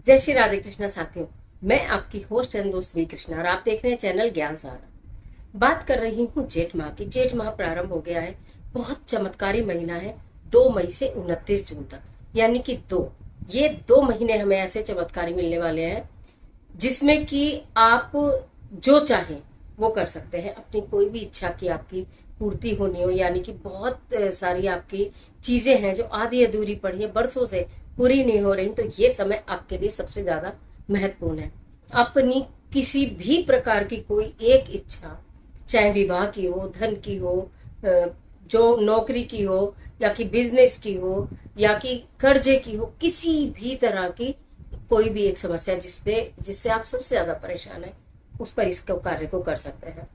जय श्री राधे कृष्णा साथियों। मैं आपकी होस्ट एंड दोस्त वी कृष्णा और आप देख रहे हैं चैनल ज्ञान सहारा। बात कर रही हूँ जेठ माह की। जेठ माह प्रारंभ हो गया है। बहुत चमत्कारी महीना है। 2 मई से 29 जून तक, यानी कि ये 2 महीने हमें ऐसे चमत्कारी मिलने वाले हैं जिसमें कि आप जो चाहें वो कर सकते हैं। अपनी कोई भी इच्छा की आपकी पूर्ति होनी हो, यानी कि बहुत सारी आपकी चीजें हैं जो आधी अधूरी पड़ी है, बरसों से पूरी नहीं हो रही, तो ये समय आपके लिए सबसे ज्यादा महत्वपूर्ण है। अपनी किसी भी प्रकार की कोई एक इच्छा, चाहे विवाह की हो, धन की हो, जो नौकरी की हो, या कि बिजनेस की हो, या कि कर्जे की हो, किसी भी तरह की कोई भी एक समस्या जिससे आप सबसे ज्यादा परेशान है, उस पर इसको कार्य को कर सकते हैं।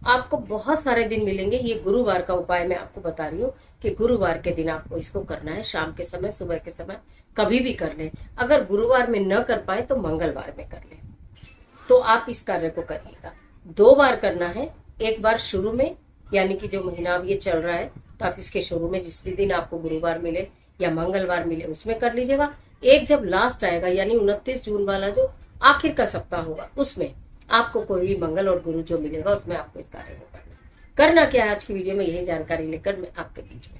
आपको बहुत सारे दिन मिलेंगे। ये गुरुवार का उपाय मैं आपको बता रही हूँ कि गुरुवार के दिन आपको इसको करना है। शाम के समय, सुबह के समय, कभी भी कर लें। अगर गुरुवार में न कर पाए तो मंगलवार में कर लें। तो आप इस कार्य को करिएगा। 2 बार करना है। एक बार शुरू में, यानी कि जो महीना अब ये चल रहा है, तो आप इसके शुरू में जिस भी दिन आपको गुरुवार मिले या मंगलवार मिले उसमें कर लीजिएगा। एक जब लास्ट आएगा, यानी 29 जून वाला जो आखिर का सप्ताह होगा, उसमें आपको कोई भी मंगल और गुरु जो मिलेगा उसमें आपको इस कार्य को करना क्या है। आज की वीडियो में यही जानकारी लेकर मैं आपके बीच में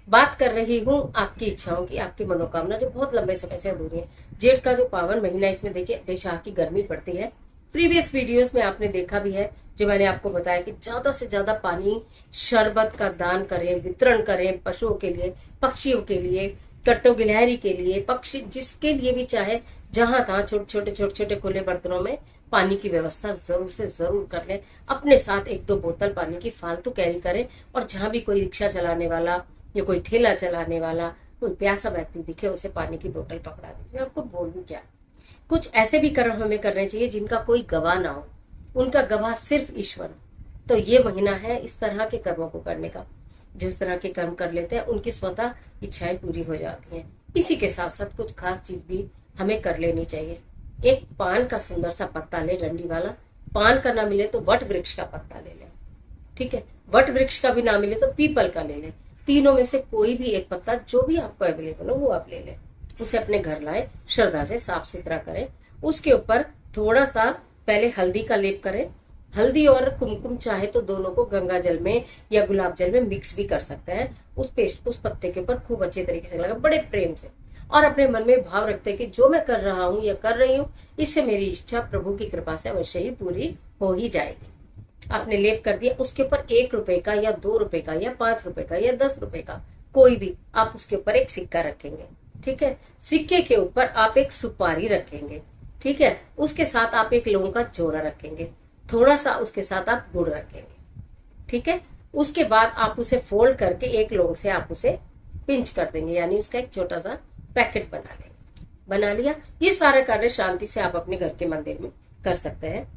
बात कर रही हूँ आपकी इच्छाओं की, आपकी मनोकामना जो बहुत लंबे समय से अधूरी है। जेठ का जो पावन महीना, इसमें देखिए बेशाह की गर्मी पड़ती है। प्रीवियस वीडियोस में आपने देखा भी है, जो मैंने आपको बताया कि ज्यादा से ज्यादा पानी, शरबत का दान करें, वितरण करें पशुओं के लिए, पक्षियों के लिए, कट्टो गिलहरी के लिए, पक्षी जिसके लिए भी चाहे, जहां तहां छोटे छोटे खुले बर्तनों में पानी की व्यवस्था जरूर से जरूर कर लें। अपने साथ 1-2 बोतल पानी की फालतू कैरी करें। और जहां भी कोई रिक्शा चलाने वाला या कोई ठेला चलाने वाला, कोई प्यासा व्यक्ति दिखे, उसे पानी की बोतल पकड़ा दीजिए। मैं आपको बोलूं क्या, कुछ ऐसे भी कर्म हमें करने चाहिए जिनका कोई गवाह ना हो, उनका गवाह सिर्फ ईश्वर। तो ये महीना है इस तरह के कर्मों को करने का। जिस तरह के कर्म कर लेते हैं उनकी स्वतः इच्छाएं पूरी हो जाती हैं। इसी के साथ साथ कुछ खास चीज भी हमें कर लेनी चाहिए। एक पान का सुंदर सा पत्ता ले, डंडी वाला। पान का ना मिले तो वट वृक्ष का पत्ता ले लें, ठीक है। वट वृक्ष का भी ना मिले तो पीपल का ले लें। तीनों में से कोई भी एक पत्ता जो भी आपको अवेलेबल हो वो आप ले लें। उसे अपने घर लाएं, श्रद्धा से साफ सुथरा करें। उसके ऊपर थोड़ा सा पहले हल्दी का लेप करें। हल्दी और कुमकुम चाहे तो दोनों को गंगा जल में या गुलाब जल में मिक्स भी कर सकते हैं। उस पेस्ट उस पत्ते के ऊपर खूब अच्छे तरीके से लगा, बड़े प्रेम से, और अपने मन में भाव रखते हैं कि जो मैं कर रहा हूँ या कर रही हूँ, इससे मेरी इच्छा प्रभु की कृपा से अवश्य ही पूरी हो ही जाएगी। आपने लेप कर दिया। उसके ऊपर 1 रुपए का या 2 रुपए का या 5 रुपए का या 10 रुपए का कोई भी, आप उसके ऊपर एक सिक्का रखेंगे, ठीक है। सिक्के के ऊपर आप एक सुपारी रखेंगे, ठीक है। उसके साथ आप एक लौंग का जोड़ा रखेंगे, थोड़ा सा उसके साथ आप गुड़ रखेंगे, ठीक है। उसके बाद आप उसे फोल्ड करके एक लौंग से आप उसे पिंच कर देंगे, यानी उसका एक छोटा सा पैकेट बना लेंगे। बना लिया। ये सारा कार्य शांति से आप अपने घर के मंदिर में कर सकते हैं।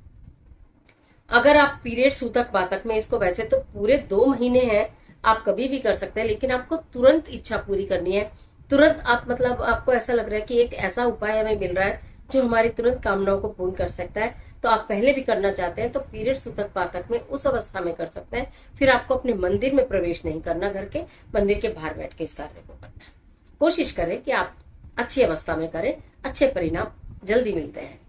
अगर आप पीरियड सूतक बातक में इसको, वैसे तो पूरे 2 महीने हैं, आप कभी भी कर सकते हैं, लेकिन आपको तुरंत इच्छा पूरी करनी है। तुरंत आप, मतलब आपको ऐसा लग रहा है कि एक ऐसा उपाय हमें मिल रहा है जो हमारी तुरंत कामनाओं को पूर्ण कर सकता है, तो आप पहले भी करना चाहते हैं तो पीरियड सूतक पातक में उस अवस्था में कर सकते हैं। फिर आपको अपने मंदिर में प्रवेश नहीं करना, घर के मंदिर के बाहर बैठ के इस कार्य को करना है। कोशिश करें कि आप अच्छी अवस्था में करें, अच्छे परिणाम जल्दी मिलते हैं।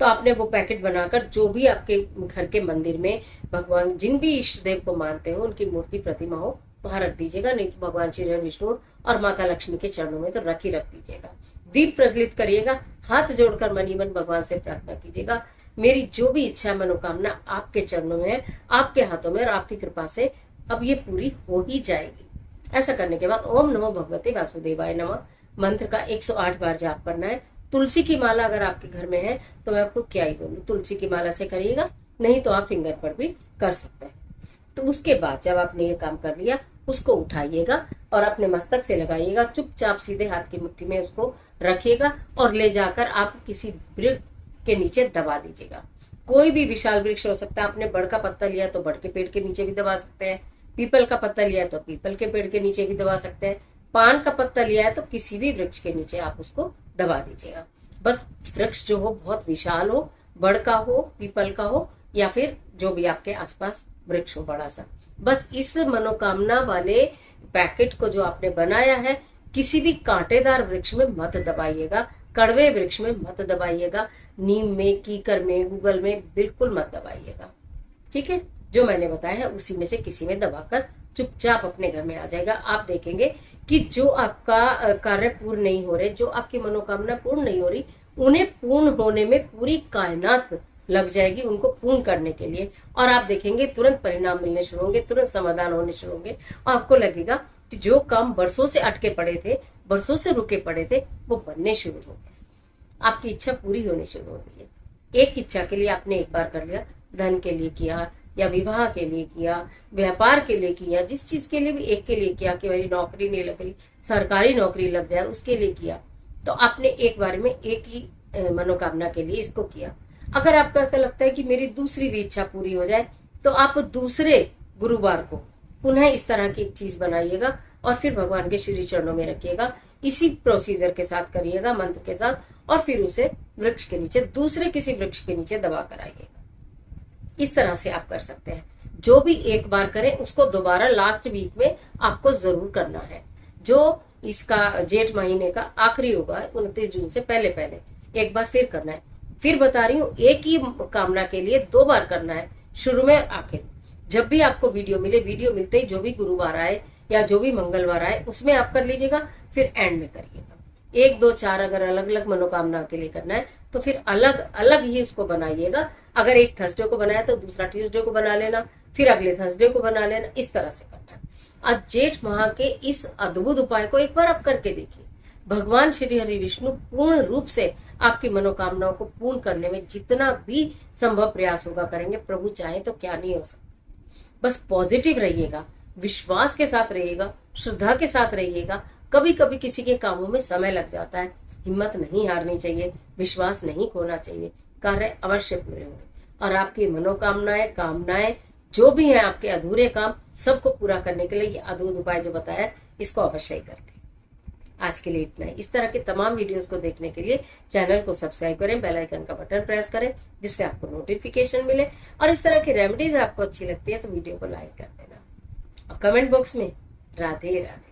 तो आपने वो पैकेट बनाकर जो भी आपके घर के मंदिर में भगवान, जिन भी इष्ट देव को मानते हो, उनकी मूर्ति प्रतिमा हो, वहां रख दीजिएगा। नहीं तो भगवान श्री विष्णु और माता लक्ष्मी के चरणों में तो रख दीजिएगा। दीप प्रज्वलित करिएगा। हाथ जोड़कर मनी मन भगवान से प्रार्थना कीजिएगा, मेरी जो भी इच्छा मनोकामना आपके चरणों में है, आपके हाथों में, और आपकी कृपा से अब ये पूरी हो ही जाएगी। ऐसा करने के बाद ओम नमो भगवते वासुदेवाय नमः मंत्र का 108 बार जाप करना है। तुलसी की माला अगर आपके घर में है तो मैं आपको क्या ही बोलूं, तुलसी की माला से करिएगा, नहीं तो आप फिंगर पर भी कर सकते हैं। तो उसके बाद जब आपने ये काम कर लिया, उसको उठाइएगा और अपने मस्तक से लगाइएगा। चुपचाप सीधे हाथ की मुट्ठी में उसको रखिएगा और ले जाकर आप किसी वृक्ष के नीचे दबा दीजिएगा। कोई भी विशाल वृक्ष हो सकता है। आपने बड़ का पत्ता लिया तो बड़ के पेड़ के नीचे भी दबा सकते हैं। पीपल का पत्ता लिया तो पीपल के पेड़ के नीचे भी दबा सकते हैं। पान का पत्ता लिया है तो किसी भी वृक्ष के नीचे आप उसको दबा दीजिएगा। बस वृक्ष जो हो बहुत विशाल हो, बड़ का हो, पीपल का हो, या फिर जो भी आपके आसपास वृक्ष हो बड़ा सा। बस इस मनोकामना वाले पैकेट को जो आपने बनाया है, किसी भी कांटेदार वृक्ष में मत दबाइएगा। कड़वे वृक्ष में मत दबाइएगा, नीम में, कीकर में, गूगल में बिल्कुल मत दबाइएगा। ठीक है, जो मैंने बताया है उसी में से किसी में दबाकर चुपचाप अपने घर में आ जाएगा। आप देखेंगे कि जो आपका कार्य पूर्ण नहीं हो रहे, जो आपकी मनोकामना पूर्ण नहीं हो रही, उन्हें पूर्ण होने में पूरी कायनात लग जाएगी उनको पूर्ण करने के लिए। और आप देखेंगे तुरंत परिणाम मिलने शुरू होंगे, तुरंत समाधान होने शुरू होंगे और आपको लगेगा कि जो काम बरसों से अटके पड़े थे, बरसों से रुके पड़े थे, वो बनने शुरू हो गए। आपकी इच्छा पूरी होनी शुरू हो गई है। एक इच्छा के लिए आपने एक बार कर लिया, धन के लिए किया या विवाह के लिए किया, व्यापार के लिए किया, जिस चीज के लिए भी एक के लिए किया कि मेरी नौकरी नहीं लग रही, सरकारी नौकरी लग जाए, उसके लिए किया, तो आपने एक बार में एक ही मनोकामना के लिए इसको किया। अगर आपको ऐसा लगता है कि मेरी दूसरी भी इच्छा पूरी हो जाए, तो आप दूसरे गुरुवार को पुनः इस तरह की एक चीज बनाइएगा और फिर भगवान के श्री चरणों में रखिएगा। इसी प्रोसीजर के साथ करिएगा, मंत्र के साथ, और फिर उसे वृक्ष के नीचे, दूसरे किसी वृक्ष के नीचे दबा कर आइएगा। इस तरह से आप कर सकते हैं। जो भी एक बार करें उसको दोबारा लास्ट वीक में आपको जरूर करना है। जो इसका जेठ महीने का आखिरी होगा 29 जून से पहले पहले एक बार फिर करना है। फिर बता रही हूँ, एक ही कामना के लिए 2 बार करना है, शुरू में और आखिर। जब भी आपको वीडियो मिले, वीडियो मिलते ही जो भी गुरुवार आए या जो भी मंगलवार आए उसमें आप कर लीजिएगा, फिर एंड में करिएगा। 1, 2, 4 अगर अलग अलग मनोकामना के लिए करना है तो फिर अलग अलग ही उसको बनाइएगा। अगर एक थर्सडे को बनाया तो दूसरा ट्यूसडे को बना लेना, फिर अगले थर्सडे को बना लेना, इस तरह से करना है। आज जेठ माह के इस अद्भुत उपाय को एक बार आप करके देखिए। भगवान श्री हरि विष्णु पूर्ण रूप से आपकी मनोकामनाओं को पूर्ण करने में जितना भी संभव प्रयास होगा करेंगे। प्रभु चाहे तो क्या नहीं हो सकता। बस पॉजिटिव रहिएगा, विश्वास के साथ रहिएगा, श्रद्धा के साथ रहिएगा। कभी कभी किसी के कामों में समय लग जाता है, हिम्मत नहीं हारनी चाहिए, विश्वास नहीं खोना चाहिए, कार्य अवश्य पूरे होंगे। और आपकी मनोकामनाएं, कामनाएं जो भी हैं, आपके अधूरे काम, सबको पूरा करने के लिए ये अद्भुत उपाय जो बताया इसको अवश्य ही करते हैं। आज के लिए इतना ही। इस तरह के तमाम वीडियोस को देखने के लिए चैनल को सब्सक्राइब करें, बेल आइकन का बटन प्रेस करें जिससे आपको नोटिफिकेशन मिले। और इस तरह की रेमेडीज आपको अच्छी लगती है तो वीडियो को लाइक कर देना और कमेंट बॉक्स में राधे राधे